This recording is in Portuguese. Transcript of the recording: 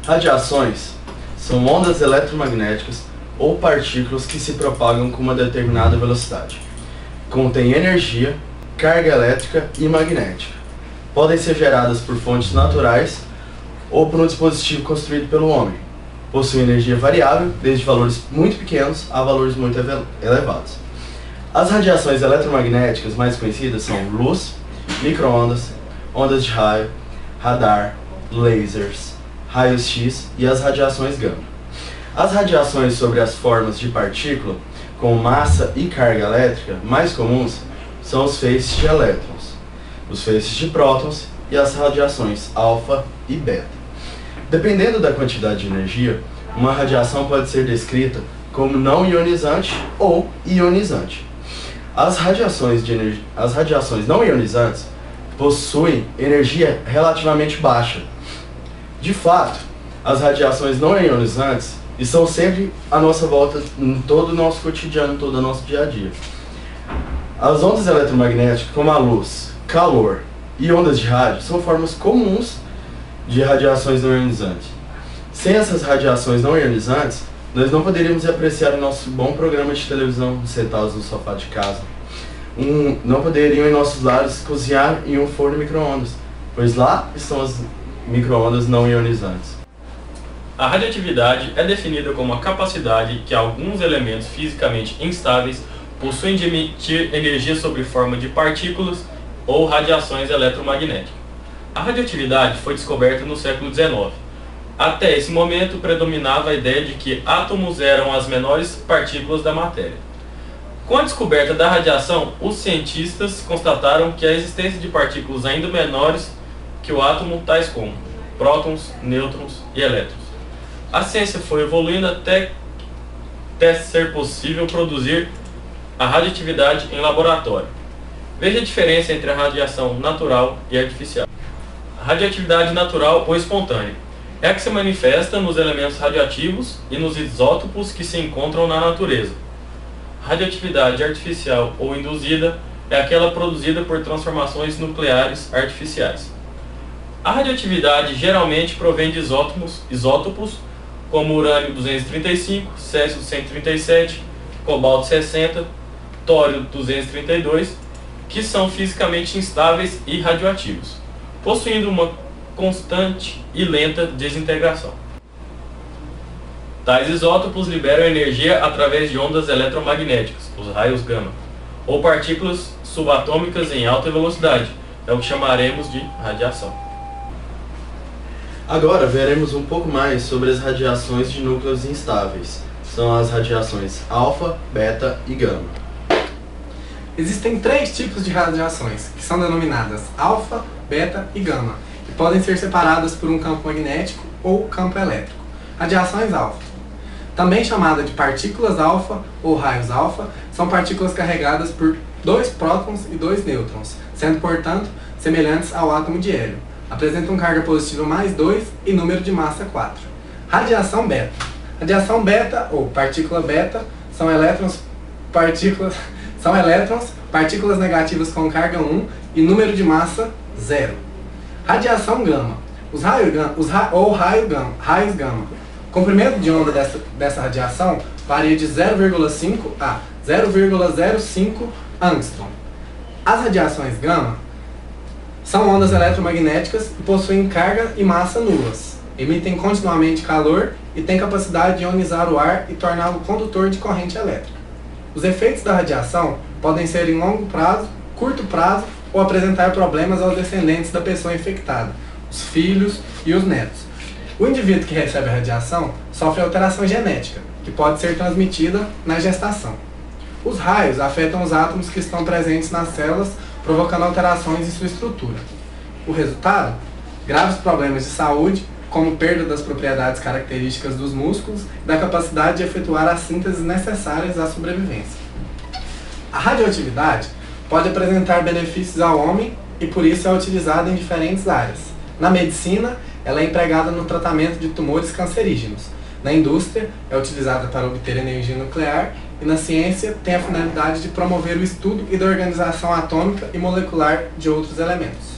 Radiações são ondas eletromagnéticas ou partículas que se propagam com uma determinada velocidade. Contêm energia, carga elétrica e magnética. Podem ser geradas por fontes naturais ou por um dispositivo construído pelo homem. Possuem energia variável, desde valores muito pequenos a valores muito elevados. As radiações eletromagnéticas mais conhecidas são luz, micro-ondas, ondas de raio, radar, lasers, raios X e as radiações gama. As radiações sobre as formas de partícula com massa e carga elétrica mais comuns são os feixes de elétrons, os feixes de prótons e as radiações alfa e beta. Dependendo da quantidade de energia, uma radiação pode ser descrita como não ionizante ou ionizante. As radiações não ionizantes possuem energia relativamente baixa. De fato, as radiações não ionizantes estão sempre à nossa volta em todo o nosso cotidiano, em todo o nosso dia a dia. As ondas eletromagnéticas, como a luz, calor e ondas de rádio, são formas comuns de radiações não ionizantes. Sem essas radiações não ionizantes, nós não poderíamos apreciar o nosso bom programa de televisão sentados no sofá de casa. Não poderiam em nossos lares cozinhar em um forno micro-ondas, pois lá estão as micro-ondas não ionizantes. A radioatividade é definida como a capacidade que alguns elementos fisicamente instáveis possuem de emitir energia sob forma de partículas ou radiações eletromagnéticas. A radioatividade foi descoberta no século XIX. Até esse momento predominava a ideia de que átomos eram as menores partículas da matéria. Com a descoberta da radiação, os cientistas constataram que a existência de partículas ainda menores que o átomo, tais como prótons, nêutrons e elétrons. A ciência foi evoluindo até ser possível produzir a radioatividade em laboratório. Veja a diferença entre a radiação natural e artificial. A radioatividade natural ou espontânea é a que se manifesta nos elementos radioativos e nos isótopos que se encontram na natureza. A radioatividade artificial ou induzida é aquela produzida por transformações nucleares artificiais. A radioatividade geralmente provém de isótopos como urânio 235, césio 137, cobalto 60, tório 232, que são fisicamente instáveis e radioativos, possuindo uma constante e lenta desintegração. Tais isótopos liberam energia através de ondas eletromagnéticas, os raios gama, ou partículas subatômicas em alta velocidade, é o que chamaremos de radiação. Agora veremos um pouco mais sobre as radiações de núcleos instáveis. São as radiações alfa, beta e gama. Existem 3 tipos de radiações, que são denominadas alfa, beta e gama, e podem ser separadas por um campo magnético ou campo elétrico. Radiações alfa, também chamada de partículas alfa ou raios alfa, são partículas carregadas por 2 prótons e 2 nêutrons, sendo, portanto, semelhantes ao átomo de hélio. Apresentam carga positiva mais 2 e número de massa 4. Radiação beta. Radiação beta ou partícula beta são elétrons, partículas negativas com carga 1 e número de massa 0. Radiação gama. Raios gama. O comprimento de onda dessa radiação varia de 0,5 a 0,05 angstrom. As radiações gama são ondas eletromagnéticas e possuem carga e massa nulas. Emitem continuamente calor e têm capacidade de ionizar o ar e torná-lo condutor de corrente elétrica. Os efeitos da radiação podem ser em longo prazo, curto prazo ou apresentar problemas aos descendentes da pessoa infectada, os filhos e os netos. O indivíduo que recebe a radiação sofre alteração genética, que pode ser transmitida na gestação. Os raios afetam os átomos que estão presentes nas células, provocando alterações em sua estrutura. O resultado? Graves problemas de saúde, como perda das propriedades características dos músculos e da capacidade de efetuar as sínteses necessárias à sobrevivência. A radioatividade pode apresentar benefícios ao homem e por isso é utilizada em diferentes áreas. Na medicina, ela é empregada no tratamento de tumores cancerígenos. Na indústria, é utilizada para obter energia nuclear e na ciência tem a finalidade de promover o estudo e da organização atômica e molecular de outros elementos.